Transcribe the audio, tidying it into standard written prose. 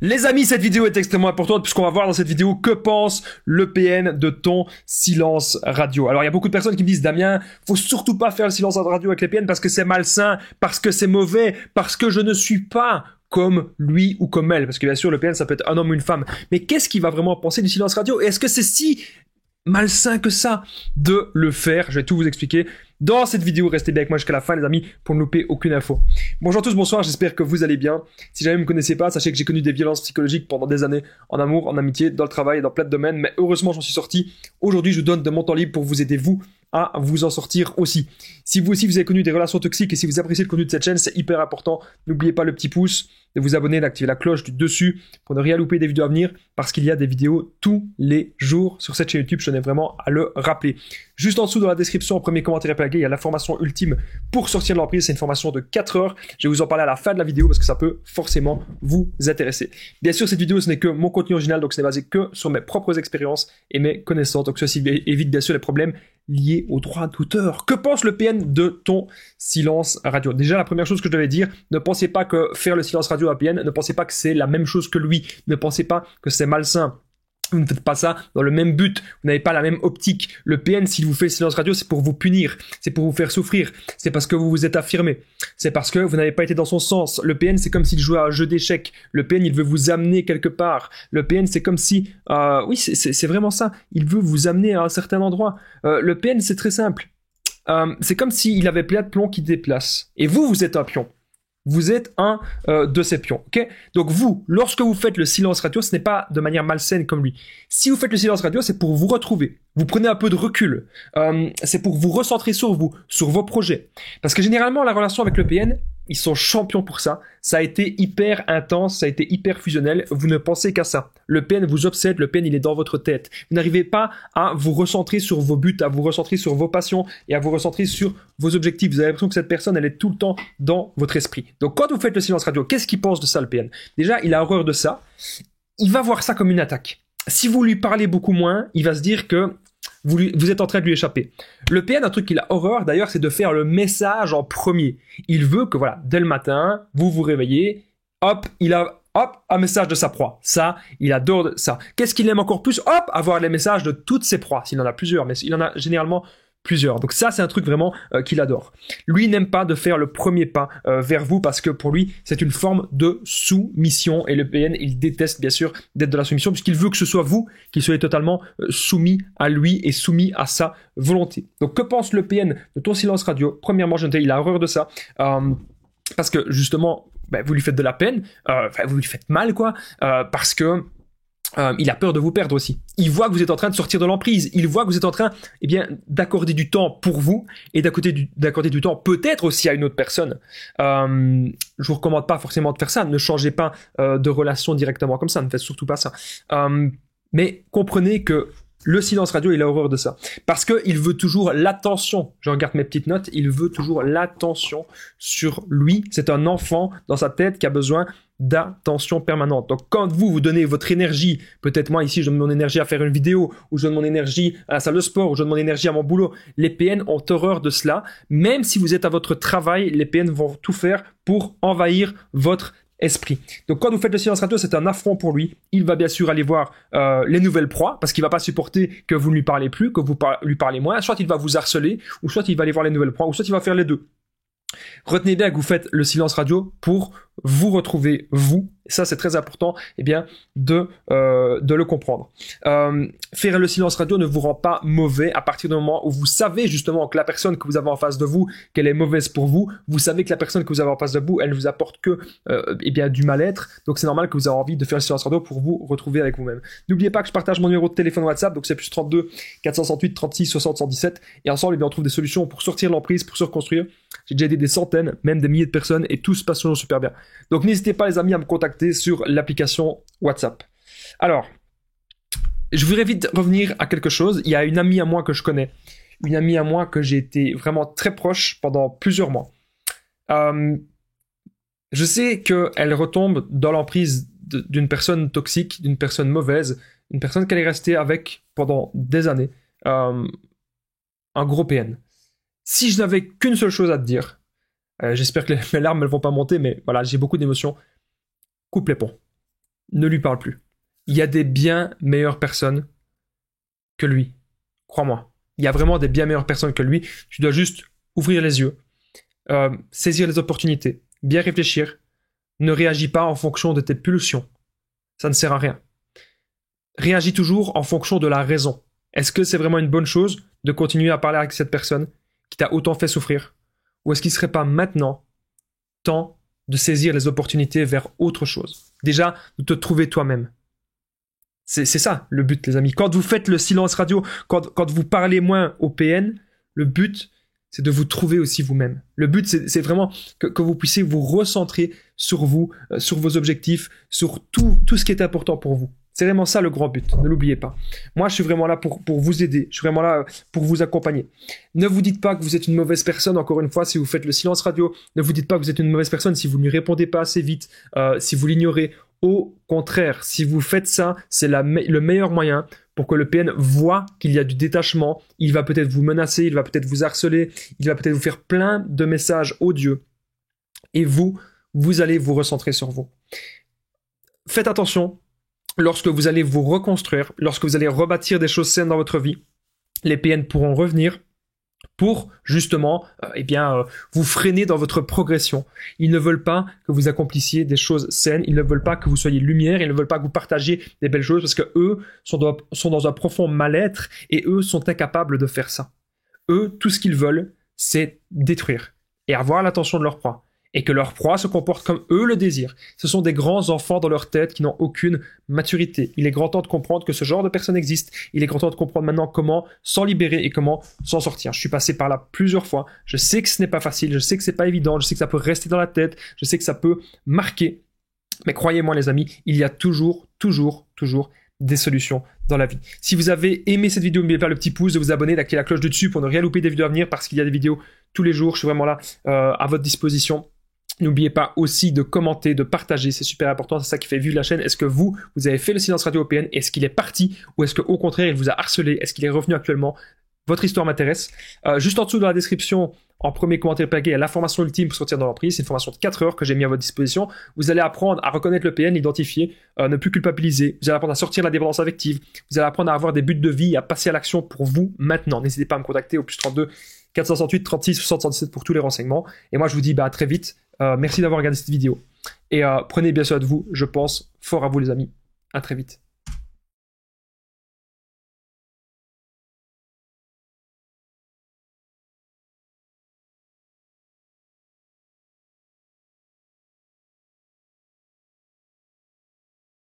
Les amis, cette vidéo est extrêmement importante puisqu'on va voir dans cette vidéo que pense le PN de ton silence radio. Alors il y a beaucoup de personnes qui me disent Damien, faut surtout pas faire le silence radio avec les PN parce que c'est malsain, parce que c'est mauvais, parce que je ne suis pas comme lui ou comme elle. Parce que bien sûr le PN ça peut être un homme ou une femme. Mais qu'est-ce qu'il va vraiment penser du silence radio? Et est-ce que c'est si malsain que ça de le faire? Je vais tout vous expliquer dans cette vidéo. Restez bien avec moi jusqu'à la fin les amis pour ne louper aucune info. Bonjour à tous, bonsoir, j'espère que vous allez bien. Si jamais vous ne me connaissez pas, sachez que j'ai connu des violences psychologiques pendant des années, en amour, en amitié, dans le travail et dans plein de domaines, mais heureusement j'en suis sorti. Aujourd'hui je vous donne de mon temps libre pour vous aider vous à vous en sortir aussi. Si vous aussi vous avez connu des relations toxiques et si vous appréciez le contenu de cette chaîne, c'est hyper important. N'oubliez pas le petit pouce, de vous abonner, d'activer la cloche du dessus pour ne rien louper des vidéos à venir parce qu'il y a des vidéos tous les jours sur cette chaîne YouTube, je tenais vraiment à le rappeler. Juste en dessous dans la description, en premier commentaire épinglé, il y a la formation ultime pour sortir de l'emprise, c'est une formation de 4 heures. Je vais vous en parler à la fin de la vidéo parce que ça peut forcément vous intéresser. Bien sûr, cette vidéo ce n'est que mon contenu original, donc ce n'est basé que sur mes propres expériences et mes connaissances, donc ceci évite bien sûr les problèmes liés au droit d'auteur. Que pense le PN de ton silence radio? Déjà, la première chose que je devais dire, ne pensez pas que faire le silence radio à PN, ne pensez pas que c'est la même chose que lui, ne pensez pas que c'est malsain. Vous ne faites pas ça dans le même but, vous n'avez pas la même optique. Le PN, s'il vous fait le silence radio, c'est pour vous punir, c'est pour vous faire souffrir, c'est parce que vous vous êtes affirmé, c'est parce que vous n'avez pas été dans son sens. Le PN, c'est comme s'il jouait à un jeu d'échecs. Le PN, il veut vous amener quelque part. Le PN, c'est comme si... oui, c'est vraiment ça. Il veut vous amener à un certain endroit. Le PN, c'est très simple. C'est comme s'il avait plein de pions qui déplacent. Et vous êtes un pion. Vous êtes un de ces pions, ok? Donc vous, lorsque vous faites le silence radio, ce n'est pas de manière malsaine comme lui. Si vous faites le silence radio, c'est pour vous retrouver. Vous prenez un peu de recul. C'est pour vous recentrer sur vous, sur vos projets. Parce que généralement, la relation avec le PN, ils sont champions pour ça. Ça a été hyper intense, ça a été hyper fusionnel. Vous ne pensez qu'à ça. Le PN vous obsède, le PN il est dans votre tête. Vous n'arrivez pas à vous recentrer sur vos buts, à vous recentrer sur vos passions et à vous recentrer sur vos objectifs. Vous avez l'impression que cette personne, elle est tout le temps dans votre esprit. Donc quand vous faites le silence radio, qu'est-ce qu'il pense de ça le PN? Déjà, il a horreur de ça. Il va voir ça comme une attaque. Si vous lui parlez beaucoup moins, il va se dire que vous êtes en train de lui échapper. Le PN, un truc qu'il a horreur d'ailleurs, c'est de faire le message en premier. Il veut que voilà, dès le matin, vous vous réveillez, hop, il a un message de sa proie. Ça, il adore ça. Qu'est-ce qu'il aime encore plus? Hop, avoir les messages de toutes ses proies. S'il en a plusieurs, mais il en a généralement plusieurs. Donc ça, c'est un truc vraiment qu'il adore. Lui n'aime pas de faire le premier pas vers vous parce que pour lui, c'est une forme de soumission. Et le PN, il déteste bien sûr d'être de la soumission puisqu'il veut que ce soit vous qui soyez totalement soumis à lui et soumis à sa volonté. Donc que pense le PN de ton silence radio? Premièrement, il a horreur de ça parce que justement, vous lui faites de la peine, vous lui faites mal quoi, parce que il a peur de vous perdre aussi. Il voit que vous êtes en train de sortir de l'emprise. Il voit que vous êtes en train, d'accorder du temps pour vous et d'accorder du temps peut-être aussi à une autre personne. Je vous recommande pas forcément de faire ça. Ne changez pas de relation directement comme ça. Ne faites surtout pas ça. Mais comprenez que le silence radio, il a horreur de ça. Parce qu'il veut toujours l'attention. Je regarde mes petites notes. Il veut toujours l'attention sur lui. C'est un enfant dans sa tête qui a besoin d'attention permanente. Donc quand vous donnez votre énergie, peut-être moi ici je donne mon énergie à faire une vidéo, ou je donne mon énergie à la salle de sport, ou je donne mon énergie à mon boulot, les PN ont horreur de cela. Même si vous êtes à votre travail, les PN vont tout faire pour envahir votre esprit. Donc quand vous faites le silence radio, c'est un affront pour lui. Il va bien sûr aller voir les nouvelles proies, parce qu'il va pas supporter que vous ne lui parlez plus, que vous lui parlez moins. Soit il va vous harceler, ou soit il va aller voir les nouvelles proies, ou soit il va faire les deux. Retenez bien que vous faites le silence radio pour vous retrouver vous. Ça, c'est très important, de le comprendre. Faire le silence radio ne vous rend pas mauvais à partir du moment où vous savez justement que la personne que vous avez en face de vous, qu'elle est mauvaise pour vous. Vous savez que la personne que vous avez en face de vous, elle ne vous apporte que du mal-être. Donc, c'est normal que vous ayez envie de faire le silence radio pour vous retrouver avec vous-même. N'oubliez pas que je partage mon numéro de téléphone WhatsApp. Donc, c'est plus 32 468 36 60 117. Et ensemble, on trouve des solutions pour sortir de l'emprise, pour se reconstruire. J'ai déjà aidé des centaines, même des milliers de personnes et tout se passe toujours super bien. Donc n'hésitez pas les amis à me contacter sur l'application WhatsApp. Alors, je voudrais vite revenir à quelque chose. Il y a une amie à moi que je connais, une amie à moi que j'ai été vraiment très proche pendant plusieurs mois. Je sais qu'elle retombe dans l'emprise d'une personne toxique, d'une personne mauvaise, une personne qu'elle est restée avec pendant des années, un gros PN. Si je n'avais qu'une seule chose à te dire, j'espère que mes larmes ne vont pas monter, mais voilà, j'ai beaucoup d'émotions. Coupe les ponts. ne lui parle plus. Il y a des bien meilleures personnes que lui. Crois-moi. Il y a vraiment des bien meilleures personnes que lui. Tu dois juste ouvrir les yeux, saisir les opportunités, bien réfléchir. Ne réagis pas en fonction de tes pulsions. Ça ne sert à rien. Réagis toujours en fonction de la raison. Est-ce que c'est vraiment une bonne chose de continuer à parler avec cette personne qui t'a autant fait souffrir? Ou est-ce qu'il ne serait pas maintenant temps de saisir les opportunités vers autre chose? Déjà, de te trouver toi-même. C'est ça le but, les amis. Quand vous faites le silence radio, quand vous parlez moins au PN, le but, c'est de vous trouver aussi vous-même. Le but, c'est vraiment que vous puissiez vous recentrer sur vous, sur vos objectifs, sur tout ce qui est important pour vous. C'est vraiment ça le grand but, ne l'oubliez pas. Moi, je suis vraiment là pour vous aider, je suis vraiment là pour vous accompagner. Ne vous dites pas que vous êtes une mauvaise personne, encore une fois, si vous faites le silence radio. Ne vous dites pas que vous êtes une mauvaise personne si vous ne lui répondez pas assez vite, si vous l'ignorez. Au contraire, si vous faites ça, c'est le meilleur moyen pour que le PN voit qu'il y a du détachement. Il va peut-être vous menacer, il va peut-être vous harceler, il va peut-être vous faire plein de messages odieux. Et vous allez vous recentrer sur vous. Faites attention. Lorsque vous allez vous reconstruire, lorsque vous allez rebâtir des choses saines dans votre vie, les PN pourront revenir pour justement vous freiner dans votre progression. Ils ne veulent pas que vous accomplissiez des choses saines, ils ne veulent pas que vous soyez lumière, ils ne veulent pas que vous partagiez des belles choses parce que eux sont dans un profond mal-être et eux sont incapables de faire ça. Eux, tout ce qu'ils veulent, c'est détruire et avoir l'attention de leur proie. Et que leur proie se comporte comme eux le désirent. Ce sont des grands enfants dans leur tête qui n'ont aucune maturité. Il est grand temps de comprendre que ce genre de personnes existe. Il est grand temps de comprendre maintenant comment s'en libérer et comment s'en sortir. Je suis passé par là plusieurs fois. Je sais que ce n'est pas facile. Je sais que c'est pas évident. Je sais que ça peut rester dans la tête. Je sais que ça peut marquer. Mais croyez-moi les amis, il y a toujours des solutions dans la vie. Si vous avez aimé cette vidéo, n'oubliez pas le petit pouce, de vous abonner, d'activer la cloche de dessus pour ne rien louper des vidéos à venir parce qu'il y a des vidéos tous les jours. Je suis vraiment là à votre disposition. N'oubliez pas aussi de commenter, de partager, c'est super important, c'est ça qui fait vivre la chaîne. Est-ce que vous avez fait le silence radio PN? Est-ce qu'il est parti? Ou est-ce qu'au contraire, il vous a harcelé? Est-ce qu'il est revenu actuellement? Votre histoire m'intéresse. Juste en dessous dans la description, en premier commentaire plaqué, il y a la formation ultime pour sortir de l'emprise. C'est une formation de 4 heures que j'ai mis à votre disposition. Vous allez apprendre à reconnaître le PN, l'identifier, ne plus culpabiliser. Vous allez apprendre à sortir de la dépendance affective. Vous allez apprendre à avoir des buts de vie, à passer à l'action pour vous maintenant. N'hésitez pas à me contacter au +32 468 36 77 pour tous les renseignements. Et moi, je vous dis à très vite. Merci d'avoir regardé cette vidéo. Et prenez bien soin de vous. Je pense fort à vous, les amis. À très vite.